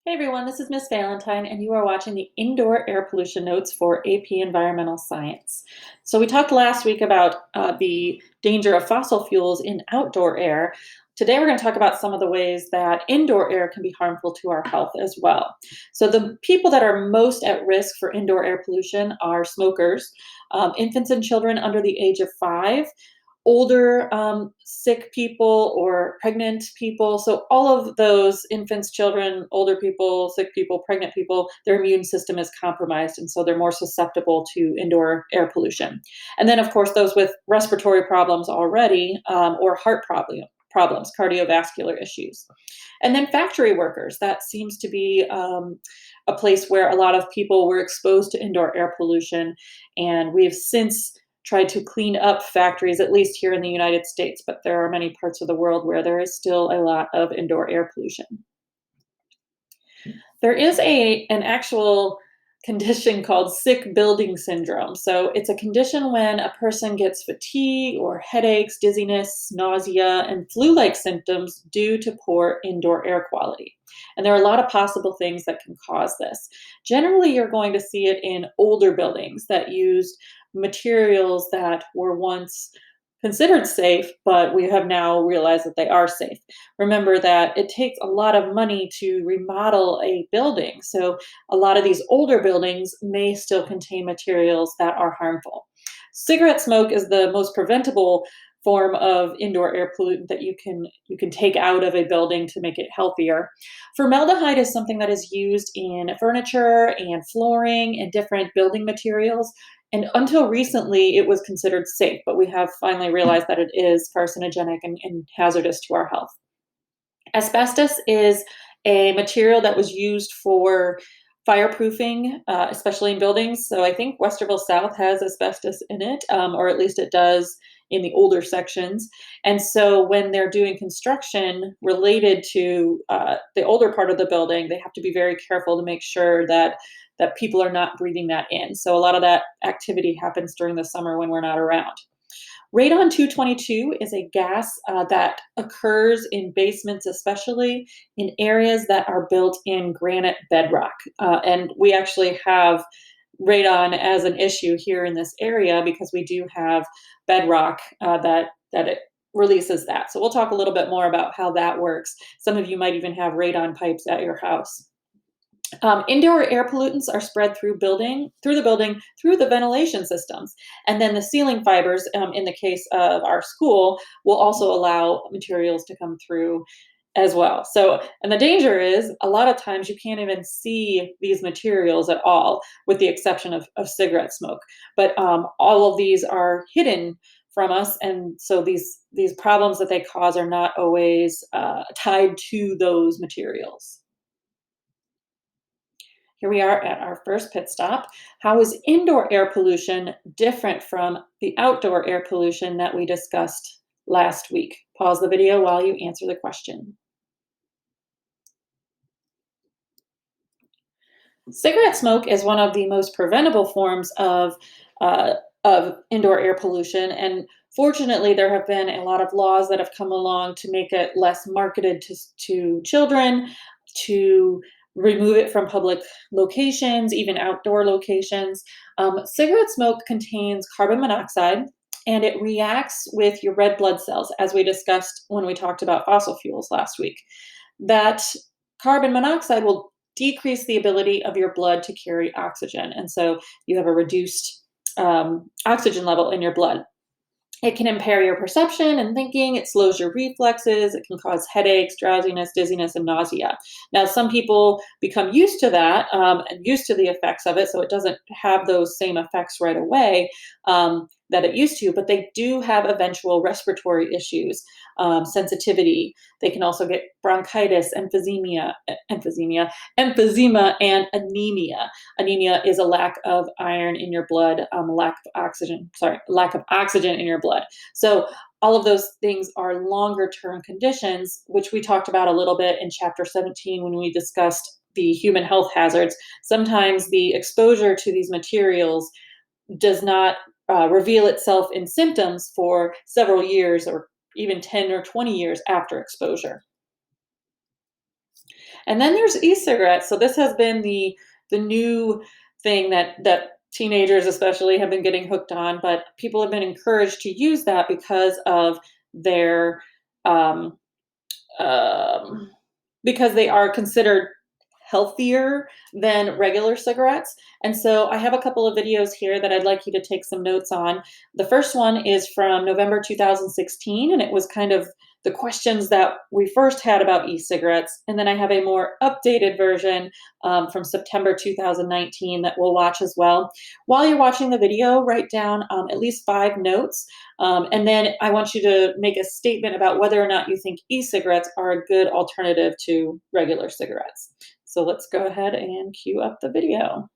Hey everyone, this is Miss Valentine, and you are watching the Indoor Air Pollution Notes for AP Environmental Science. So, we talked last week about the danger of fossil fuels in outdoor air. Today, we're going to talk about some of the ways that indoor air can be harmful to our health as well. So, the people that are most at risk for indoor air pollution are smokers, infants and children under the age of 5, older sick people or pregnant people. So, all of those infants, children, older people, sick people, pregnant people, their immune system is compromised. And so they're more susceptible to indoor air pollution. And then, of course, those with respiratory problems already or heart problems, cardiovascular issues. And then factory workers. That seems to be a place where a lot of people were exposed to indoor air pollution. And we've since tried to clean up factories, at least here in the United States, but there are many parts of the world where there is still a lot of indoor air pollution. There is an actual condition called sick building syndrome. So it's a condition when a person gets fatigue or headaches, dizziness, nausea, and flu-like symptoms due to poor indoor air quality. And there are a lot of possible things that can cause this. Generally, you're going to see it in older buildings that used materials that were once considered safe, but we have now realized that they are safe. Remember that it takes a lot of money to remodel a building. So a lot of these older buildings may still contain materials that are harmful. Cigarette smoke is the most preventable form of indoor air pollutant that you can take out of a building to make it healthier. Formaldehyde is something that is used in furniture and flooring and different building materials. And until recently, it was considered safe, but we have finally realized that it is carcinogenic and hazardous to our health. Asbestos is a material that was used for fireproofing, especially in buildings. So I think Westerville South has asbestos in it, or at least it does in the older sections. And so when they're doing construction related to the older part of the building, they have to be very careful to make sure that people are not breathing that in. So a lot of that activity happens during the summer when we're not around. Radon 222 is a gas that occurs in basements, especially in areas that are built in granite bedrock. And we actually have radon as an issue here in this area because we do have bedrock that it releases that. So we'll talk a little bit more about how that works. Some of you might even have radon pipes at your house. Indoor air pollutants are spread through the building, through the ventilation systems. And then the ceiling fibers, in the case of our school, will also allow materials to come through as well. So, and the danger is a lot of times you can't even see these materials at all, with the exception of cigarette smoke. But all of these are hidden from us. And so these problems that they cause are not always tied to those materials. Here we are at our first pit stop. How is indoor air pollution different from the outdoor air pollution that we discussed last week? Pause the video while you answer the question. Cigarette smoke is one of the most preventable forms uh, of indoor air pollution, and fortunately, there have been a lot of laws that have come along to make it less marketed to children, to remove it from public locations, even outdoor locations. Cigarette smoke contains carbon monoxide, and it reacts with your red blood cells, as we discussed when we talked about fossil fuels last week. That carbon monoxide will decrease the ability of your blood to carry oxygen. And so you have a reduced oxygen level in your blood. It can impair your perception and thinking. It slows your reflexes. It can cause headaches, drowsiness, dizziness, and nausea. Now, some people become used to that and used to the effects of it, so it doesn't have those same effects right away that it used to, but they do have eventual respiratory issues, sensitivity. They can also get bronchitis, emphysema, and anemia. Anemia is a lack of iron in your blood, lack of oxygen in your blood. So all of those things are longer term conditions, which we talked about a little bit in chapter 17 when we discussed the human health hazards. Sometimes the exposure to these materials does not reveal itself in symptoms for several years or even 10 or 20 years after exposure. And then there's e-cigarettes. So this has been the new thing that teenagers especially have been getting hooked on, but people have been encouraged to use that because of their um, um, because they are considered healthier than regular cigarettes. And so I have a couple of videos here that I'd like you to take some notes on. The first one is from November 2016, and it was kind of the questions that we first had about e-cigarettes. And then I have a more updated version from September 2019 that we'll watch as well. While you're watching the video, write down at least 5 notes, and then I want you to make a statement about whether or not you think e-cigarettes are a good alternative to regular cigarettes. So let's go ahead and cue up the video.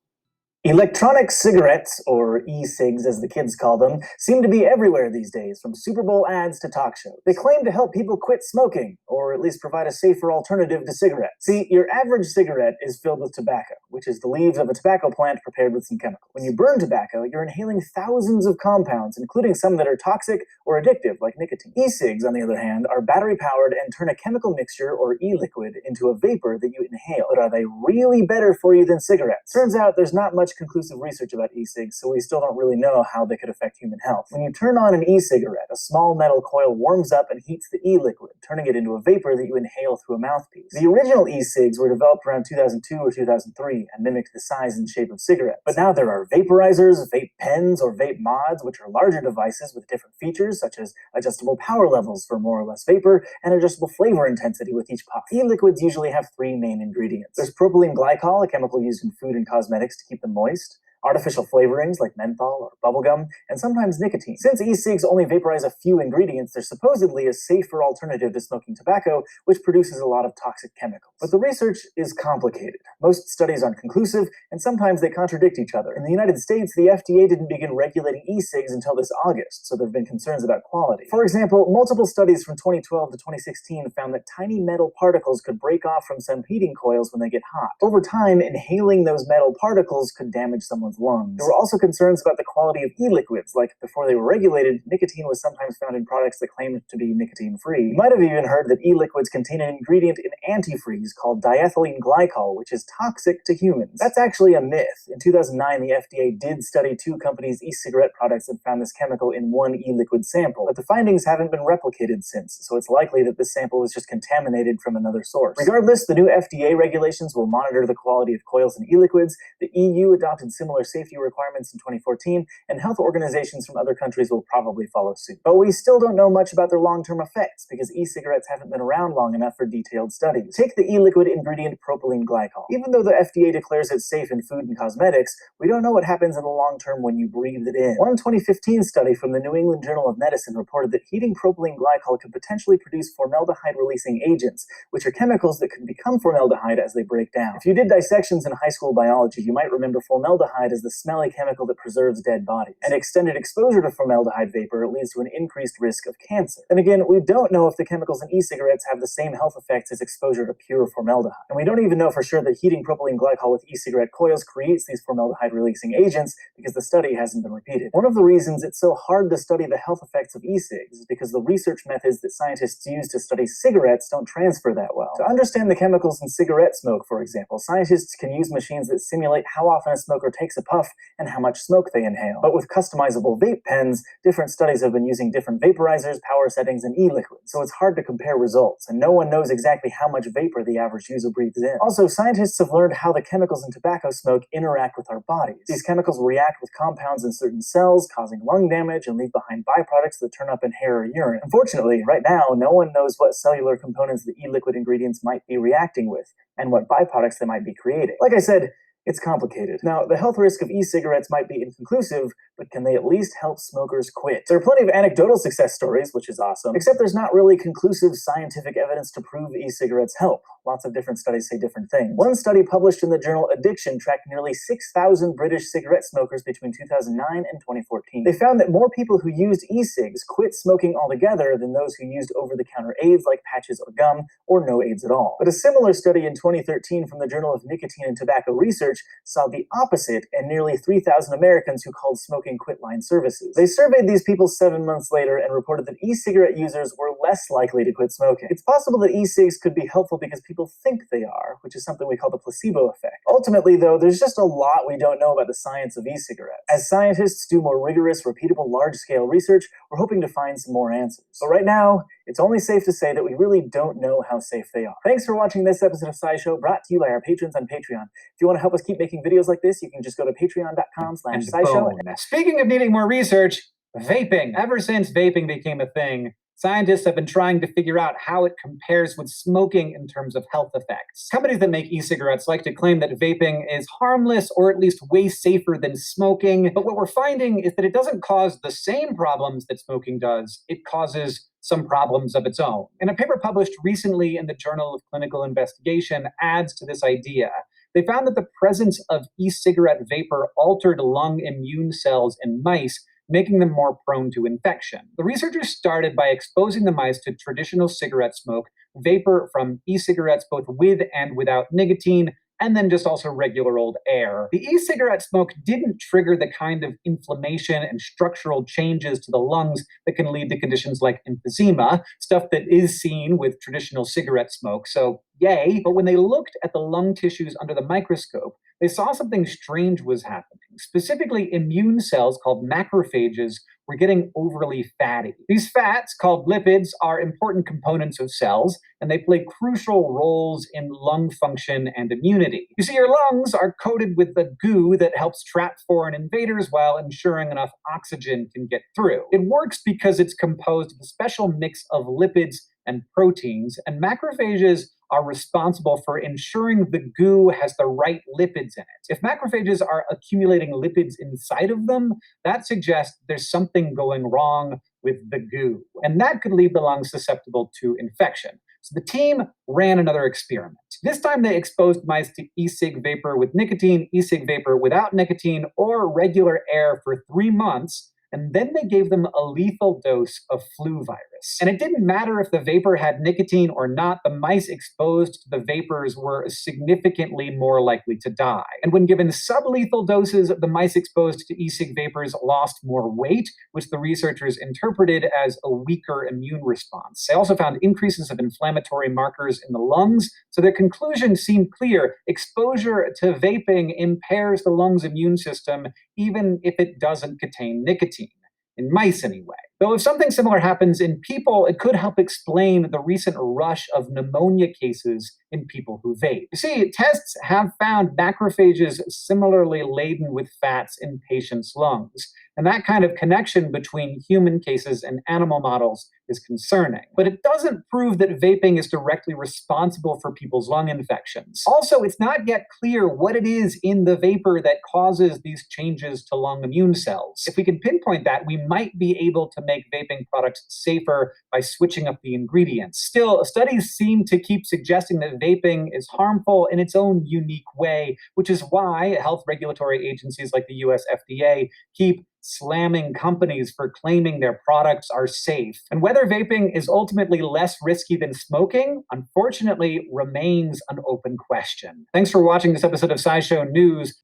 Electronic cigarettes, or e-cigs as the kids call them, seem to be everywhere these days, from Super Bowl ads to talk shows. They claim to help people quit smoking, or at least provide a safer alternative to cigarettes. See, your average cigarette is filled with tobacco, which is the leaves of a tobacco plant prepared with some chemicals. When you burn tobacco, you're inhaling thousands of compounds, including some that are toxic or addictive, like nicotine. E-cigs, on the other hand, are battery-powered and turn a chemical mixture, or e-liquid, into a vapor that you inhale. But are they really better for you than cigarettes? Turns out there's not much conclusive research about e-cigs, so we still don't really know how they could affect human health. When you turn on an e-cigarette, a small metal coil warms up and heats the e-liquid, turning it into a vapor that you inhale through a mouthpiece. The original e-cigs were developed around 2002 or 2003 and mimicked the size and shape of cigarettes. But now there are vaporizers, vape pens, or vape mods, which are larger devices with different features, such as adjustable power levels for more or less vapor, and adjustable flavor intensity with each puff. E-liquids usually have 3 main ingredients. There's propylene glycol, a chemical used in food and cosmetics to keep them moist, artificial flavorings like menthol or bubblegum, and sometimes nicotine. Since e-cigs only vaporize a few ingredients, they're supposedly a safer alternative to smoking tobacco, which produces a lot of toxic chemicals. But the research is complicated. Most studies aren't conclusive, and sometimes they contradict each other. In the United States, the FDA didn't begin regulating e-cigs until this August, so there have been concerns about quality. For example, multiple studies from 2012 to 2016 found that tiny metal particles could break off from some heating coils when they get hot. Over time, inhaling those metal particles could damage someone's lungs. There were also concerns about the quality of e-liquids, like before they were regulated, nicotine was sometimes found in products that claimed to be nicotine-free. You might have even heard that e-liquids contain an ingredient in antifreeze called diethylene glycol, which is toxic to humans. That's actually a myth. In 2009, the FDA did study 2 companies' e-cigarette products and found this chemical in 1 e-liquid sample, but the findings haven't been replicated since, so it's likely that this sample was just contaminated from another source. Regardless, the new FDA regulations will monitor the quality of coils and e-liquids. The EU adopted similar safety requirements in 2014, and health organizations from other countries will probably follow suit. But we still don't know much about their long-term effects, because e-cigarettes haven't been around long enough for detailed studies. Take the e-liquid ingredient propylene glycol. Even though the FDA declares it's safe in food and cosmetics, we don't know what happens in the long term when you breathe it in. One 2015 study from the New England Journal of Medicine reported that heating propylene glycol could potentially produce formaldehyde-releasing agents, which are chemicals that can become formaldehyde as they break down. If you did dissections in high school biology, you might remember formaldehyde as the smelly chemical that preserves dead bodies. And extended exposure to formaldehyde vapor leads to an increased risk of cancer. And again, we don't know if the chemicals in e-cigarettes have the same health effects as exposure to pure formaldehyde. And we don't even know for sure that heating propylene glycol with e-cigarette coils creates these formaldehyde-releasing agents, because the study hasn't been repeated. One of the reasons it's so hard to study the health effects of e-cigs is because the research methods that scientists use to study cigarettes don't transfer that well. To understand the chemicals in cigarette smoke, for example, scientists can use machines that simulate how often a smoker takes a puff and how much smoke they inhale. But with customizable vape pens, different studies have been using different vaporizers, power settings, and e-liquids, so it's hard to compare results, and no one knows exactly how much vapor the average user breathes in. Also, scientists have learned how the chemicals in tobacco smoke interact with our bodies. These chemicals react with compounds in certain cells, causing lung damage, and leave behind byproducts that turn up in hair or urine. Unfortunately, right now, no one knows what cellular components the e-liquid ingredients might be reacting with, and what byproducts they might be creating. Like I said, it's complicated. Now, the health risk of e-cigarettes might be inconclusive, but can they at least help smokers quit? There are plenty of anecdotal success stories, which is awesome, except there's not really conclusive scientific evidence to prove e-cigarettes help. Lots of different studies say different things. One study published in the journal Addiction tracked nearly 6,000 British cigarette smokers between 2009 and 2014. They found that more people who used e-cigs quit smoking altogether than those who used over-the-counter aids like patches or gum, or no aids at all. But a similar study in 2013 from the Journal of Nicotine and Tobacco Research research saw the opposite in nearly 3,000 Americans who called smoking quitline services. They surveyed these people 7 months later and reported that e-cigarette users were less likely to quit smoking. It's possible that e-cigs could be helpful because people think they are, which is something we call the placebo effect. Ultimately, though, there's just a lot we don't know about the science of e-cigarettes. As scientists do more rigorous, repeatable, large-scale research, we're hoping to find some more answers. But right now, it's only safe to say that we really don't know how safe they are. Thanks for watching this episode of SciShow, brought to you by our patrons on Patreon. If you want to help us keep making videos like this, you can just go to patreon.com/SciShow. Speaking of needing more research, vaping. Ever since vaping became a thing, scientists have been trying to figure out how it compares with smoking in terms of health effects. Companies that make e-cigarettes like to claim that vaping is harmless or at least way safer than smoking, but what we're finding is that it doesn't cause the same problems that smoking does. It causes some problems of its own. And a paper published recently in the Journal of Clinical Investigation adds to this idea. They found that the presence of e-cigarette vapor altered lung immune cells in mice, making them more prone to infection. The researchers started by exposing the mice to traditional cigarette smoke, vapor from e-cigarettes both with and without nicotine, and then just also regular old air. The e-cigarette smoke didn't trigger the kind of inflammation and structural changes to the lungs that can lead to conditions like emphysema, stuff that is seen with traditional cigarette smoke, so yay. But when they looked at the lung tissues under the microscope, they saw something strange was happening. Specifically, immune cells called macrophages were getting overly fatty. These fats, called lipids, are important components of cells, and they play crucial roles in lung function and immunity. You see, your lungs are coated with the goo that helps trap foreign invaders while ensuring enough oxygen can get through. It works because it's composed of a special mix of lipids and proteins, and macrophages are responsible for ensuring the goo has the right lipids in it. If macrophages are accumulating lipids inside of them, that suggests there's something going wrong with the goo, and that could leave the lungs susceptible to infection. So the team ran another experiment. This time they exposed mice to e-cig vapor with nicotine, e-cig vapor without nicotine, or regular air for 3 months, and then they gave them a lethal dose of flu virus. And it didn't matter if the vapor had nicotine or not, the mice exposed to the vapors were significantly more likely to die. And when given sublethal doses, the mice exposed to e-cig vapors lost more weight, which the researchers interpreted as a weaker immune response. They also found increases of inflammatory markers in the lungs, so their conclusion seemed clear. Exposure to vaping impairs the lung's immune system, even if it doesn't contain nicotine. In mice, anyway. Though if something similar happens in people, it could help explain the recent rush of pneumonia cases in people who vape. You see, tests have found macrophages similarly laden with fats in patients' lungs, and that kind of connection between human cases and animal models is concerning. But it doesn't prove that vaping is directly responsible for people's lung infections. Also, it's not yet clear what it is in the vapor that causes these changes to lung immune cells. If we can pinpoint that, we might be able to make vaping products safer by switching up the ingredients. Still, studies seem to keep suggesting that vaping is harmful in its own unique way, which is why health regulatory agencies like the US FDA keep slamming companies for claiming their products are safe. And whether vaping is ultimately less risky than smoking, unfortunately, remains an open question. Thanks for watching this episode of SciShow News.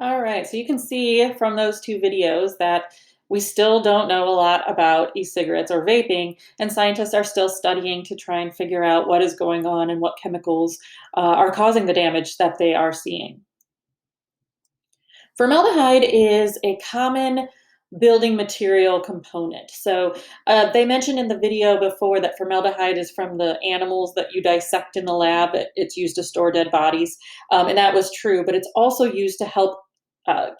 All right, so you can see from those 2 videos that we still don't know a lot about e-cigarettes or vaping, and scientists are still studying to try and figure out what is going on and what chemicals are causing the damage that they are seeing. Formaldehyde is a common building material component. So they mentioned in the video before that formaldehyde is from the animals that you dissect in the lab. It's used to store dead bodies, and that was true, but it's also used to help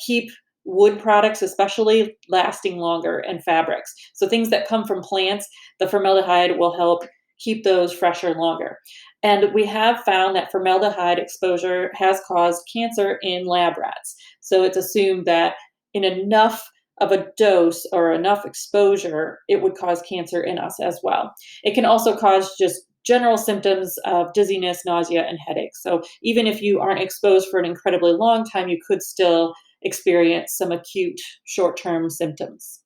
keep wood products especially lasting longer, and fabrics. So things that come from plants, the formaldehyde will help keep those fresher longer. And we have found that formaldehyde exposure has caused cancer in lab rats. So it's assumed that in enough of a dose or enough exposure, it would cause cancer in us as well. It can also cause just general symptoms of dizziness, nausea, and headaches. So even if you aren't exposed for an incredibly long time, you could still experience some acute short-term symptoms.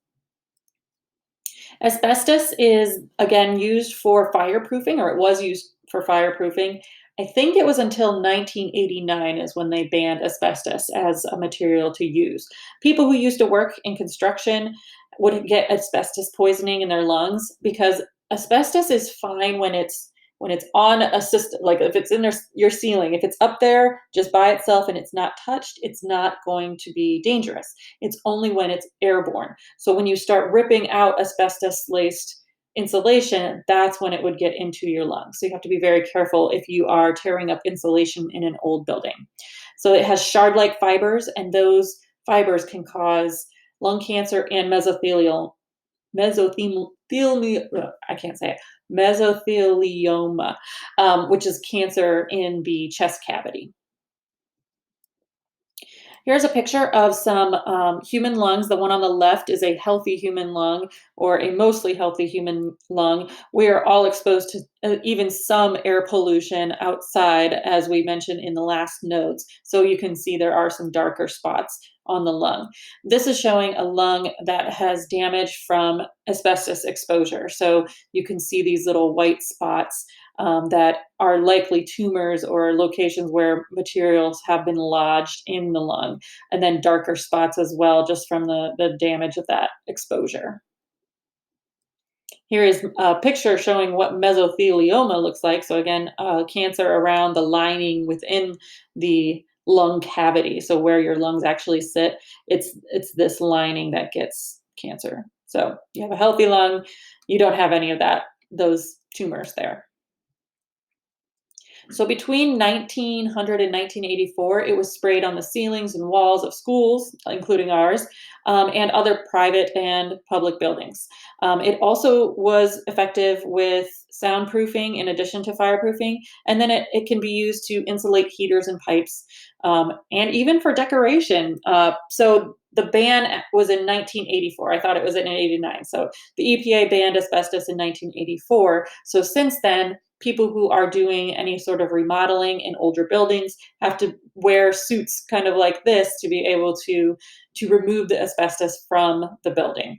Asbestos is, again, used for fireproofing, or it was used for fireproofing. I think it was until 1989 is when they banned asbestos as a material to use. People who used to work in construction would get asbestos poisoning in their lungs because asbestos is fine when it's on a system, like if it's in your ceiling, if it's up there just by itself and it's not touched, it's not going to be dangerous. It's only when it's airborne. So when you start ripping out asbestos laced insulation, that's when it would get into your lungs. So you have to be very careful if you are tearing up insulation in an old building. So it has shard-like fibers, and those fibers can cause lung cancer and I can't say it, mesothelioma, which is cancer in the chest cavity. Here's a picture of some human lungs. The one on the left is a healthy human lung or a mostly healthy human lung. We are all exposed to even some air pollution outside, as we mentioned in the last notes. So you can see there are some darker spots on the lung. This is showing a lung that has damage from asbestos exposure. So you can see these little white spots that are likely tumors or locations where materials have been lodged in the lung, and then darker spots as well, just from the damage of that exposure. Here is a picture showing what mesothelioma looks like. So again, cancer around the lining within the lung cavity. So where your lungs actually sit, it's this lining that gets cancer. So you have a healthy lung, you don't have any of those tumors there. So between 1900 and 1984, it was sprayed on the ceilings and walls of schools, including ours, and other private and public buildings. It also was effective with soundproofing in addition to fireproofing, and then it can be used to insulate heaters and pipes, and even for decoration. So the ban was in 1984. I thought it was in 89. So the EPA banned asbestos in 1984. So since then, people who are doing any sort of remodeling in older buildings have to wear suits kind of like this to be able to remove the asbestos from the building.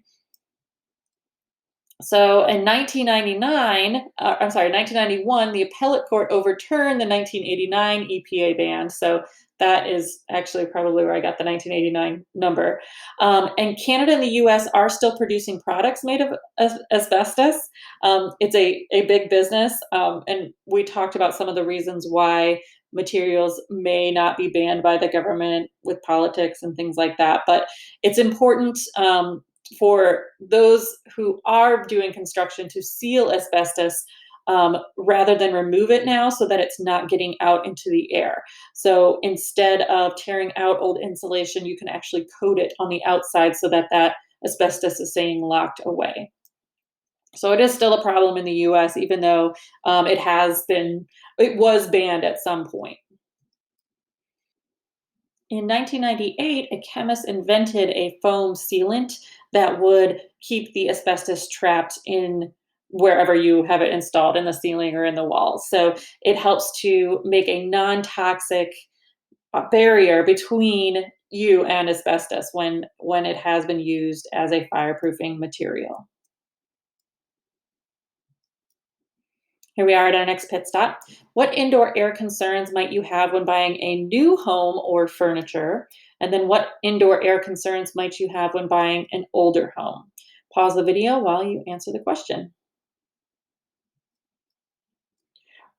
So in 1991, the appellate court overturned the 1989 EPA ban. So that is actually probably where I got the 1989 number. And Canada and the US are still producing products made of asbestos. It's a big business. And we talked about some of the reasons why materials may not be banned by the government with politics and things like that. But it's important for those who are doing construction to seal asbestos rather than remove it now so that it's not getting out into the air. So instead of tearing out old insulation, you can actually coat it on the outside so that that asbestos is staying locked away. So it is still a problem in the US, even though it was banned at some point. In 1998, a chemist invented a foam sealant that would keep the asbestos trapped in wherever you have it installed, in the ceiling or in the walls. So it helps to make a non-toxic barrier between you and asbestos when it has been used as a fireproofing material. Here we are at our next pit stop. What indoor air concerns might you have when buying a new home or furniture? And then what indoor air concerns might you have when buying an older home? Pause the video while you answer the question.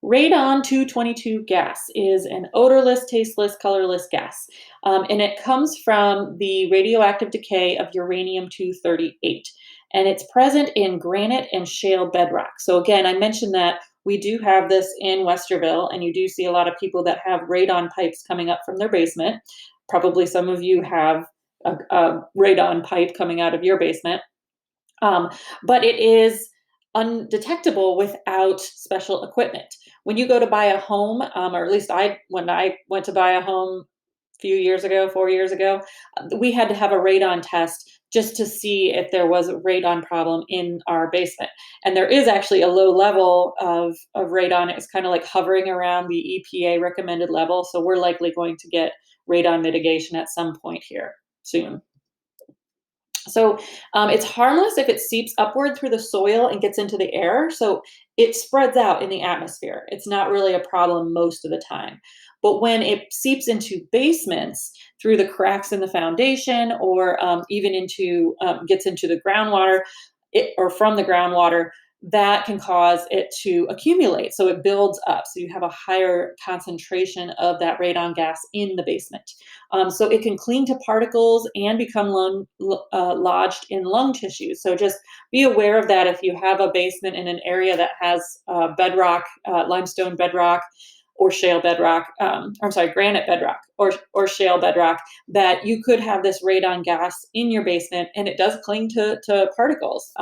Radon 222 gas is an odorless, tasteless, colorless gas, and it comes from the radioactive decay of uranium 238. And it's present in granite and shale bedrock. So again, I mentioned that we do have this in Westerville, and you do see a lot of people that have radon pipes coming up from their basement. Probably some of you have a radon pipe coming out of your basement. But it is undetectable without special equipment. When you go to buy a home, or at least when I went to buy a home a few years ago, 4 years ago, we had to have a radon test just to see if there was a radon problem in our basement. And there is actually a low level of radon. It's kind of like hovering around the EPA recommended level. So we're likely going to get radon mitigation at some point here soon. So it's harmless if it seeps upward through the soil and gets into the air. So it spreads out in the atmosphere. It's not really a problem most of the time. But when it seeps into basements through the cracks in the foundation, or even into gets into the groundwater, or from the groundwater, that can cause it to accumulate. So it builds up. So you have a higher concentration of that radon gas in the basement. So it can cling to particles and become lodged in lung tissue. So just be aware of that if you have a basement in an area that has bedrock, limestone bedrock, or shale bedrock. I'm sorry, granite bedrock or shale bedrock. That you could have this radon gas in your basement, and it does cling to particles.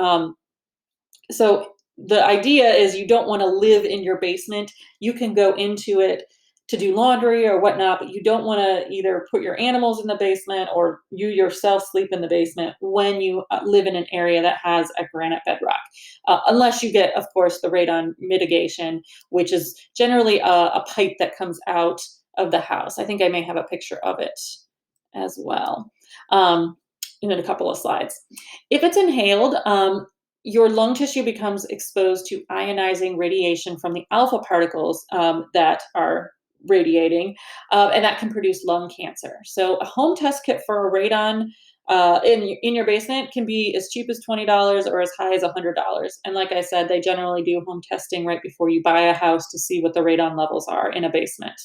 So the idea is you don't want to live in your basement. You can go into it to do laundry or whatnot, but you don't want to either put your animals in the basement or you yourself sleep in the basement when you live in an area that has a granite bedrock. Unless you get, of course, the radon mitigation, which is generally a pipe that comes out of the house. I think I may have a picture of it as well in a couple of slides. If it's inhaled, your lung tissue becomes exposed to ionizing radiation from the alpha particles that are radiating, and that can produce lung cancer. So a home test kit for a radon in your basement can be as cheap as $20 or as high as $100. And like I said, they generally do home testing right before you buy a house to see what the radon levels are in a basement.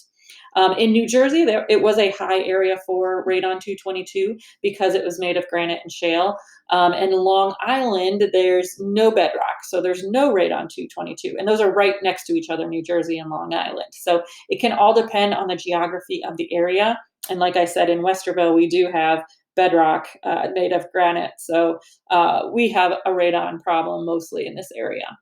In New Jersey, it was a high area for radon 222 because it was made of granite and shale. And Long Island, there's no bedrock, so there's no radon 222. And those are right next to each other, New Jersey and Long Island. So it can all depend on the geography of the area. And like I said, in Westerville, we do have bedrock made of granite. So we have a radon problem mostly in this area.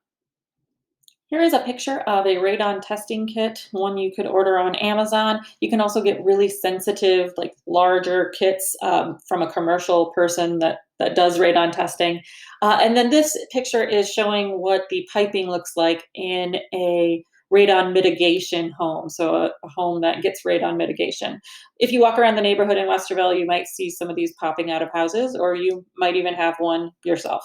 Here is a picture of a radon testing kit, one you could order on Amazon. You can also get really sensitive, like larger kits from a commercial person that does radon testing. And then this picture is showing what the piping looks like in a radon mitigation home, so a home that gets radon mitigation. If you walk around the neighborhood in Westerville, you might see some of these popping out of houses, or you might even have one yourself.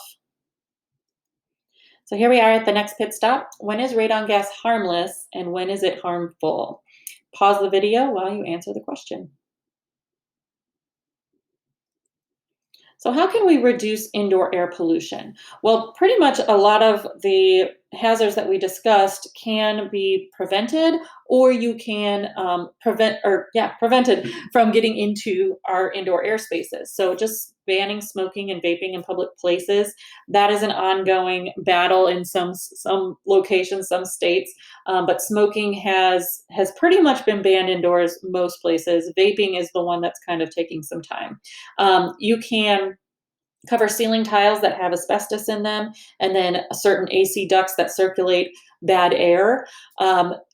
So here we are at the next pit stop. When is radon gas harmless and when is it harmful? Pause the video while you answer the question. So how can we reduce indoor air pollution? Well, pretty much a lot of the hazards that we discussed can be prevented, or you can prevented from getting into our indoor air spaces. So just banning smoking and vaping in public places, that is an ongoing battle in some locations, some states. But smoking has pretty much been banned indoors most places. Vaping is the one that's kind of taking some time. You can cover ceiling tiles that have asbestos in them, and then certain AC ducts that circulate bad air.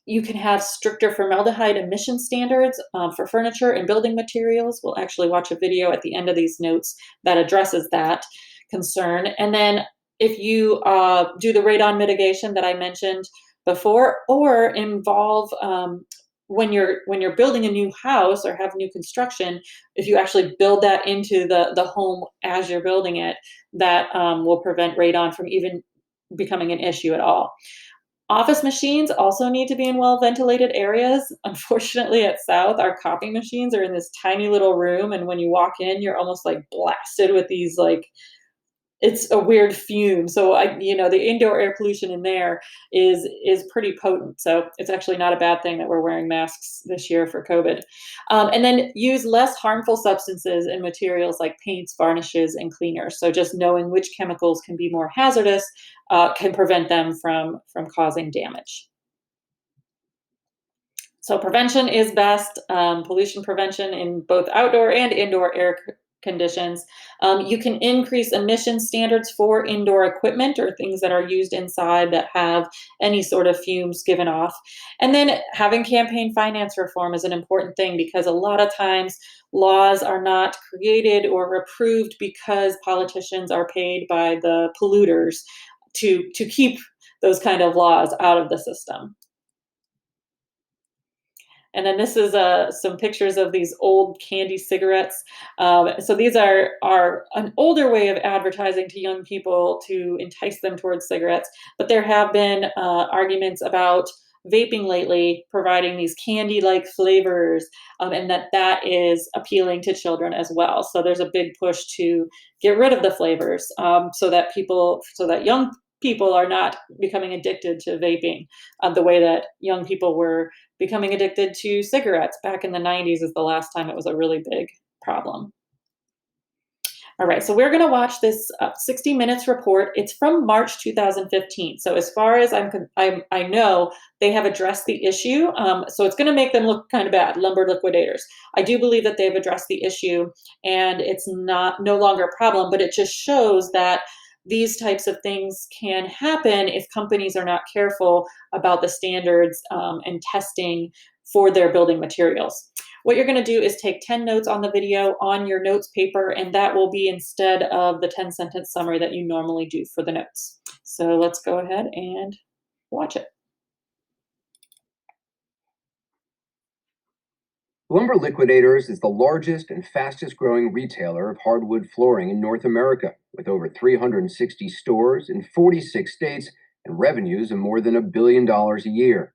You can have stricter formaldehyde emission standards for furniture and building materials. We'll actually watch a video at the end of these notes that addresses that concern. And then if you do the radon mitigation that I mentioned before, or involve when you're building a new house or have new construction, if you actually build that into the home as you're building it, that will prevent radon from even becoming an issue at all. Office machines also need to be in well ventilated areas. Unfortunately, at South, our copy machines are in this tiny little room, and when you walk in, you're almost like blasted with these it's a weird fume. So the indoor air pollution in there is pretty potent. So it's actually not a bad thing that we're wearing masks this year for COVID. And then use less harmful substances and materials like paints, varnishes, and cleaners. So just knowing which chemicals can be more hazardous can prevent them from causing damage. So prevention is best, pollution prevention in both outdoor and indoor air conditions. You can increase emission standards for indoor equipment or things that are used inside that have any sort of fumes given off. And then having campaign finance reform is an important thing because a lot of times laws are not created or approved because politicians are paid by the polluters to keep those kind of laws out of the system. And then this is some pictures of these old candy cigarettes. So these are an older way of advertising to young people to entice them towards cigarettes. But there have been arguments about vaping lately, providing these candy-like flavors, and that is appealing to children as well. So there's a big push to get rid of the flavors, so that young people are not becoming addicted to vaping the way that young people were becoming addicted to cigarettes back in the 90s is the last time it was a really big problem. All right, so we're going to watch this 60 Minutes report. It's from March 2015. So as far as I know, they have addressed the issue. So it's going to make them look kind of bad, lumber liquidators. I do believe that they've addressed the issue, and it's no longer a problem. But it just shows that these types of things can happen if companies are not careful about the standards and testing for their building materials. What you're going to do is take 10 notes on the video on your notes paper, and that will be instead of the 10-sentence summary that you normally do for the notes. So let's go ahead and watch it. Lumber Liquidators is the largest and fastest growing retailer of hardwood flooring in North America, with over 360 stores in 46 states and revenues of more than $1 billion a year.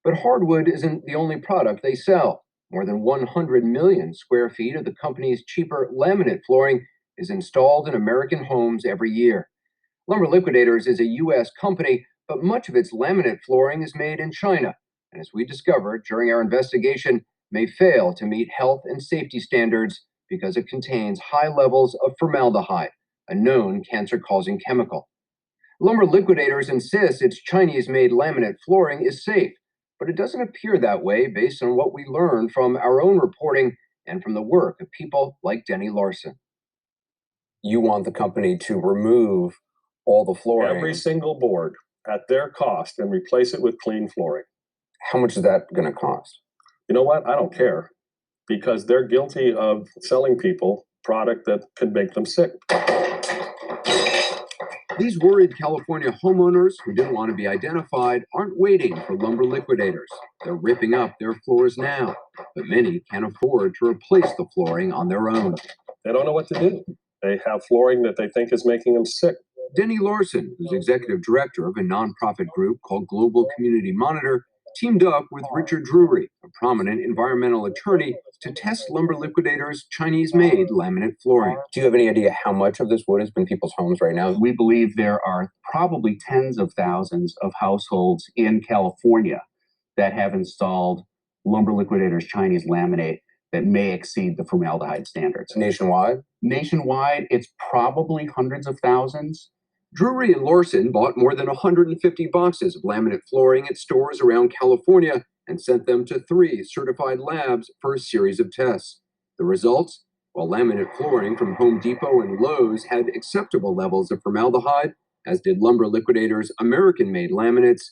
But hardwood isn't the only product they sell. More than 100 million square feet of the company's cheaper laminate flooring is installed in American homes every year. Lumber Liquidators is a U.S. company, but much of its laminate flooring is made in China, and as we discovered during our investigation, may fail to meet health and safety standards because it contains high levels of formaldehyde, a known cancer-causing chemical. Lumber Liquidators insists its Chinese-made laminate flooring is safe, but it doesn't appear that way based on what we learned from our own reporting and from the work of people like Denny Larson. You want the company to remove all the flooring? Every single board at their cost and replace it with clean flooring. How much is that going to cost? You know what? I don't care, because they're guilty of selling people product that could make them sick. These worried California homeowners who didn't want to be identified aren't waiting for Lumber Liquidators. They're ripping up their floors now, but many can't afford to replace the flooring on their own. They don't know what to do. They have flooring that they think is making them sick. Denny Larson, who's executive director of a nonprofit group called Global Community Monitor, teamed up with Richard Drury, a prominent environmental attorney, to test Lumber Liquidators' Chinese-made laminate flooring. Do you have any idea how much of this wood is in people's homes right now? We believe there are probably tens of thousands of households in California that have installed Lumber Liquidators Chinese laminate that may exceed the formaldehyde standards. Nationwide? Nationwide, it's probably hundreds of thousands. Drury and Larson bought more than 150 boxes of laminate flooring at stores around California and sent them to 3 certified labs for a series of tests. The results? While laminate flooring from Home Depot and Lowe's had acceptable levels of formaldehyde, as did Lumber Liquidators' American-made laminates,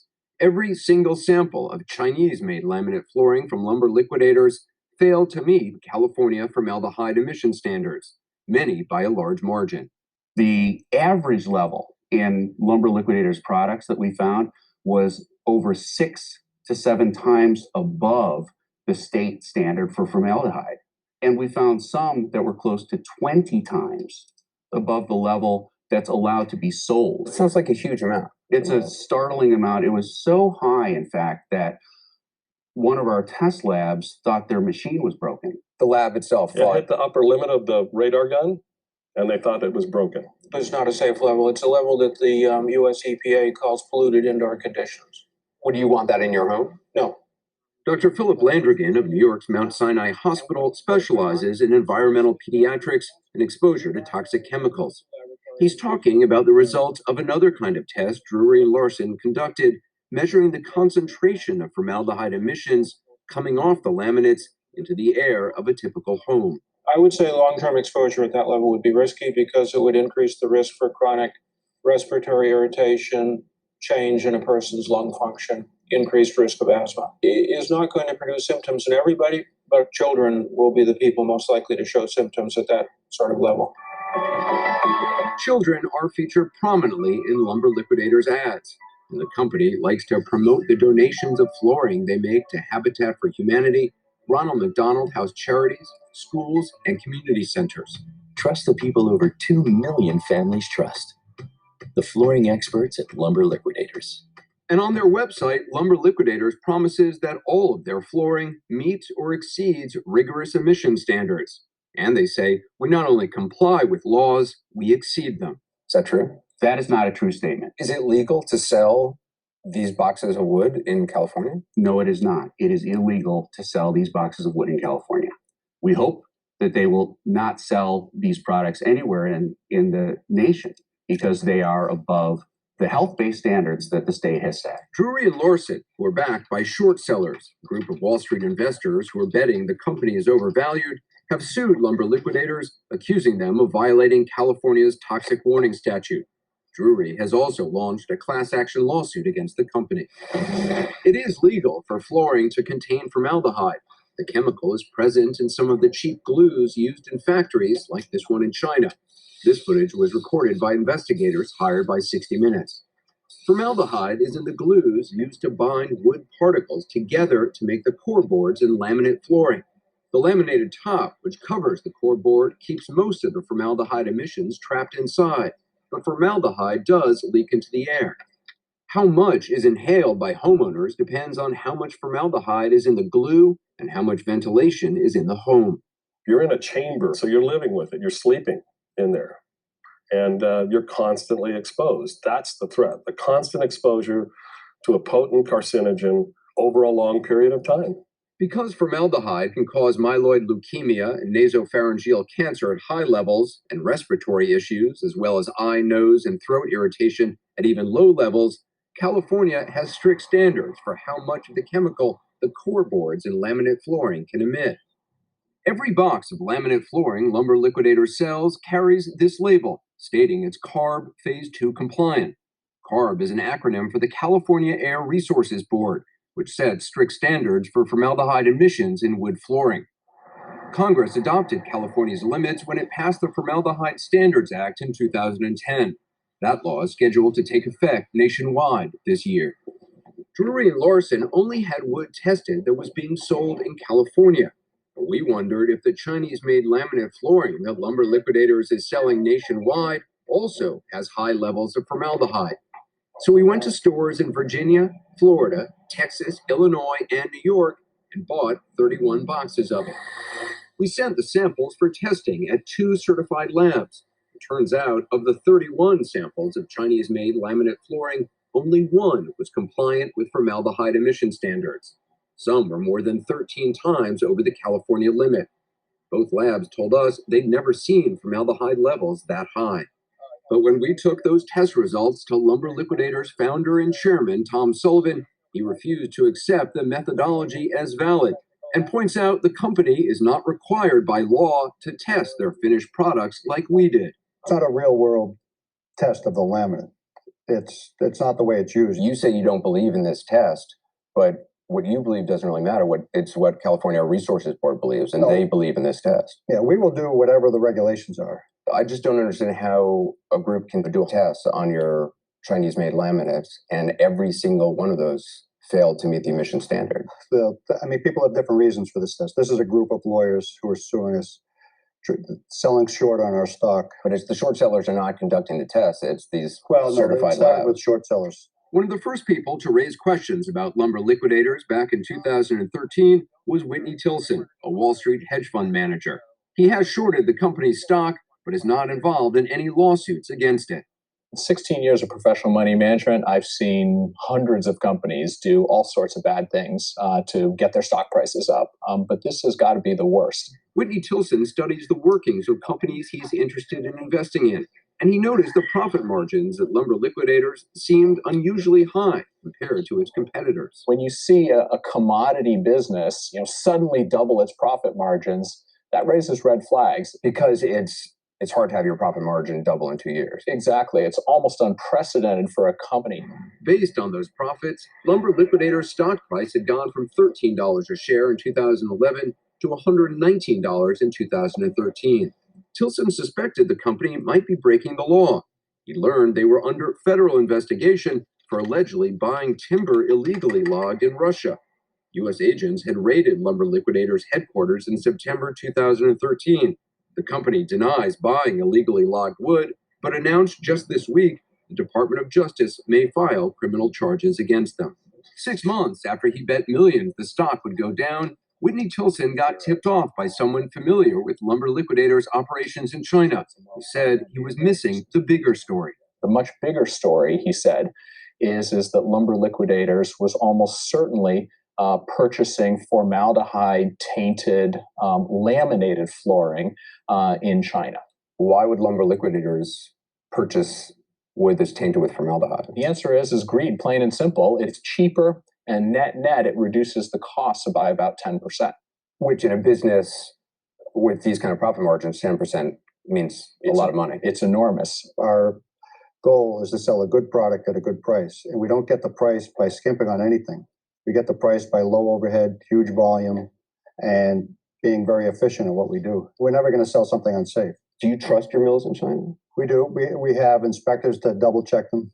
every single sample of Chinese-made laminate flooring from Lumber Liquidators failed to meet California formaldehyde emission standards, many by a large margin. The average level in Lumber Liquidators products that we found was over 6 to 7 times above the state standard for formaldehyde. And we found some that were close to 20 times above the level that's allowed to be sold. It sounds like a huge amount. It's a startling amount. It was so high, in fact, that one of our test labs thought their machine was broken. The lab itself It thought hit the upper limit of the radar gun, and they thought it was broken. It's not a safe level. It's a level that the US EPA calls polluted indoor conditions. Would you want that in your home? No. Dr. Philip Landrigan of New York's Mount Sinai Hospital specializes in environmental pediatrics and exposure to toxic chemicals. He's talking about the results of another kind of test Drury and Larson conducted, measuring the concentration of formaldehyde emissions coming off the laminates into the air of a typical home. I would say long-term exposure at that level would be risky because it would increase the risk for chronic respiratory irritation, change in a person's lung function, increased risk of asthma. It is not going to produce symptoms in everybody, but children will be the people most likely to show symptoms at that sort of level. Children are featured prominently in Lumber Liquidators ads. And the company likes to promote the donations of flooring they make to Habitat for Humanity, Ronald McDonald House Charities, schools, and community centers. Trust the people over 2 million families trust. The flooring experts at Lumber Liquidators. And on their website, Lumber Liquidators promises that all of their flooring meets or exceeds rigorous emission standards. And they say, we not only comply with laws, we exceed them. Is that true? That is not a true statement. Is it legal to sell these boxes of wood in California? No, it is not. It is illegal to sell these boxes of wood in California. We hope that they will not sell these products anywhere in the nation because they are above the health-based standards that the state has set. Drury and Larson, who are backed by short sellers, a group of Wall Street investors who are betting the company is overvalued, have sued Lumber Liquidators, accusing them of violating California's toxic warning statute. Drury has also launched a class action lawsuit against the company. It is legal for flooring to contain formaldehyde. The chemical is present in some of the cheap glues used in factories like this one in China. This footage was recorded by investigators hired by 60 Minutes. Formaldehyde is in the glues used to bind wood particles together to make the core boards in laminate flooring. The laminated top, which covers the core board, keeps most of the formaldehyde emissions trapped inside, but formaldehyde does leak into the air. How much is inhaled by homeowners depends on how much formaldehyde is in the glue and how much ventilation is in the home. You're in a chamber, so you're living with it. You're sleeping in there, and you're constantly exposed. That's the threat, the constant exposure to a potent carcinogen over a long period of time. Because formaldehyde can cause myeloid leukemia and nasopharyngeal cancer at high levels and respiratory issues, as well as eye, nose, and throat irritation at even low levels, California has strict standards for how much of the chemical the core boards in laminate flooring can emit. Every box of laminate flooring Lumber Liquidator sells carries this label, stating it's CARB Phase 2 compliant. CARB is an acronym for the California Air Resources Board, which sets strict standards for formaldehyde emissions in wood flooring. Congress adopted California's limits when it passed the Formaldehyde Standards Act in 2010. That law is scheduled to take effect nationwide this year. Drury and Larson only had wood tested that was being sold in California. But we wondered if the Chinese-made laminate flooring that Lumber Liquidators is selling nationwide also has high levels of formaldehyde. So we went to stores in Virginia, Florida, Texas, Illinois, and New York and bought 31 boxes of it. We sent the samples for testing at 2 certified labs. It turns out, of the 31 samples of Chinese-made laminate flooring, only 1 was compliant with formaldehyde emission standards. Some were more than 13 times over the California limit. Both labs told us they'd never seen formaldehyde levels that high. But when we took those test results to Lumber Liquidators founder and chairman Tom Sullivan, he refused to accept the methodology as valid and points out the company is not required by law to test their finished products like we did. It's not a real world test of the laminate. It's not the way it's used. You say you don't believe in this test, but what you believe doesn't really matter. It's what California Resources Board believes, and they believe in this test. Yeah, we will do whatever the regulations are. I just don't understand how a group can do a test on your Chinese-made laminates, and every single one of those failed to meet the emission standard. People have different reasons for this test. This is a group of lawyers who are suing us, selling short on our stock. But it's the short sellers are not conducting the test. It's these certified certified labs. with short sellers. One of the first people to raise questions about Lumber Liquidators back in 2013 was Whitney Tilson, a Wall Street hedge fund manager. He has shorted the company's stock, but is not involved in any lawsuits against it. In 16 years of professional money management, I've seen hundreds of companies do all sorts of bad things to get their stock prices up. But this has got to be the worst. Whitney Tilson studies the workings of companies he's interested in investing in, and he noticed the profit margins at Lumber Liquidators seemed unusually high compared to its competitors. When you see a commodity business, suddenly double its profit margins, that raises red flags. Because it's hard to have your profit margin double in 2 years. Exactly. It's almost unprecedented for a company. Based on those profits, Lumber Liquidators' stock price had gone from $13 a share in 2011 to $119 in 2013. Tilson suspected the company might be breaking the law. He learned they were under federal investigation for allegedly buying timber illegally logged in Russia. U.S. agents had raided Lumber Liquidators' headquarters in September 2013. The company denies buying illegally logged wood, but announced just this week the Department of Justice may file criminal charges against them. 6 months after he bet millions the stock would go down, Whitney Tilson got tipped off by someone familiar with Lumber Liquidators' operations in China, who said he was missing the bigger story. The much bigger story, he said, is that Lumber Liquidators was almost certainly purchasing formaldehyde-tainted laminated flooring in China. Why would Lumber Liquidators purchase wood that's tainted with formaldehyde? The answer is greed, plain and simple. It's cheaper, and net, it reduces the costs by about 10%. Which in a business with these kind of profit margins, 10% means a lot of money. It's enormous. Our goal is to sell a good product at a good price. And we don't get the price by skimping on anything. We get the price by low overhead, huge volume, and being very efficient in what we do. We're never going to sell something unsafe. Do you trust your mills in China? We do. We have inspectors to double check them.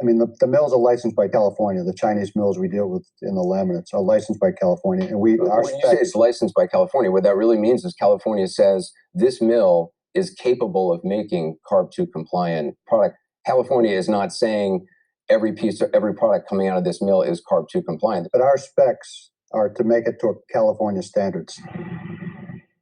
I mean, the mills are licensed by California. The Chinese mills we deal with in the laminates are licensed by California. And when you say it's licensed by California, what that really means is California says this mill is capable of making CARB2 compliant product. California is not saying every product coming out of this mill is CARB2 compliant. But our specs are to make it to California standards.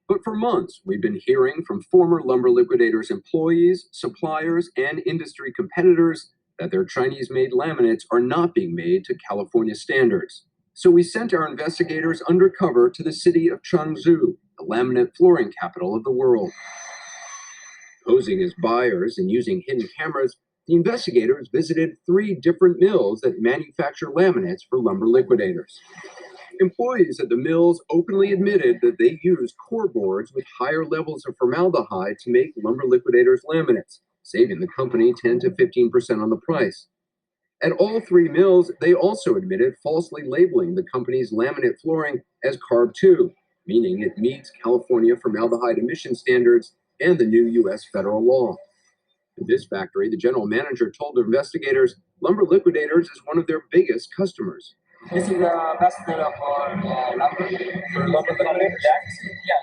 But for months, we've been hearing from former Lumber Liquidators employees, suppliers, and industry competitors that their Chinese-made laminates are not being made to California standards. So we sent our investigators undercover to the city of Changzhou, the laminate flooring capital of the world. Posing as buyers and using hidden cameras, the investigators visited 3 different mills that manufacture laminates for Lumber Liquidators. Employees at the mills openly admitted that they used core boards with higher levels of formaldehyde to make Lumber Liquidators laminates, saving the company 10 to 15% on the price. At all 3 mills, they also admitted falsely labeling the company's laminate flooring as CARB2, meaning it meets California formaldehyde emission standards and the new U.S. federal law. At this factory, the general manager told the investigators Lumber Liquidators is one of their biggest customers. This is the best seller for lumber. For lumber liquidators? Yeah.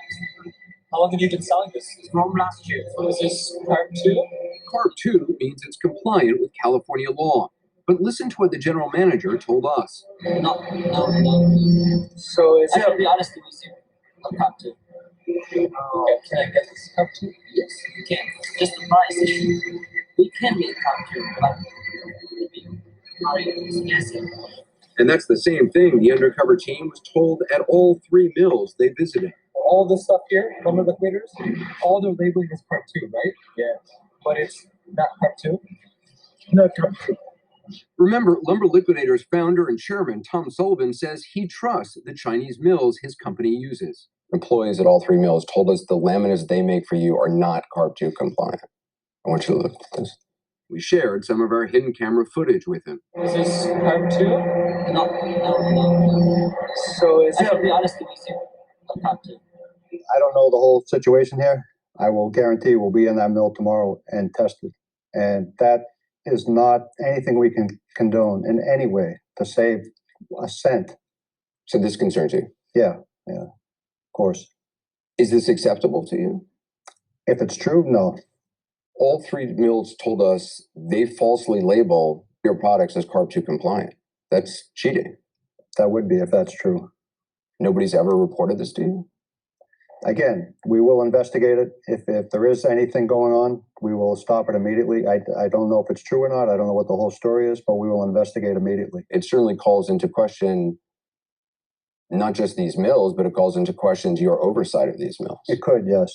How long have you been selling this? From last year. So is this CARB2? CARB2 means it's compliant with California law. But listen to what the general manager told us. No. So is it? I should be honest with you. CARB2. Okay, can I get this CARB2? Yes, you can. Just the price issue. We can make CARB2, but it's expensive. And that's the same thing the undercover team was told at all 3 mills they visited. All this stuff here, Lumber Liquidators, all the labeling is CARB2, right? Yeah. But it's not CARB2? No CARB2. Remember, Lumber Liquidators founder and chairman Tom Sullivan says he trusts the Chinese mills his company uses. Employees at all 3 mills told us the laminates they make for you are not CARB2 compliant. I want you to look at this. We shared some of our hidden camera footage with him. Is this CARB2? No. So is it? I should be honest with you. CARB2. I don't know the whole situation here. I will guarantee we'll be in that mill tomorrow and test it. And that is not anything we can condone in any way to save a cent. So this concerns you? Yeah, of course. Is this acceptable to you? If it's true, no. All 3 mills told us they falsely label your products as CARB2 compliant. That's cheating. That would be if that's true. Nobody's ever reported this to you? Again, we will investigate it. If there is anything going on, we will stop it immediately. I don't know if it's true or not. I don't know what the whole story is, but we will investigate immediately. It certainly calls into question not just these mills, but it calls into questions your oversight of these mills. It could, yes.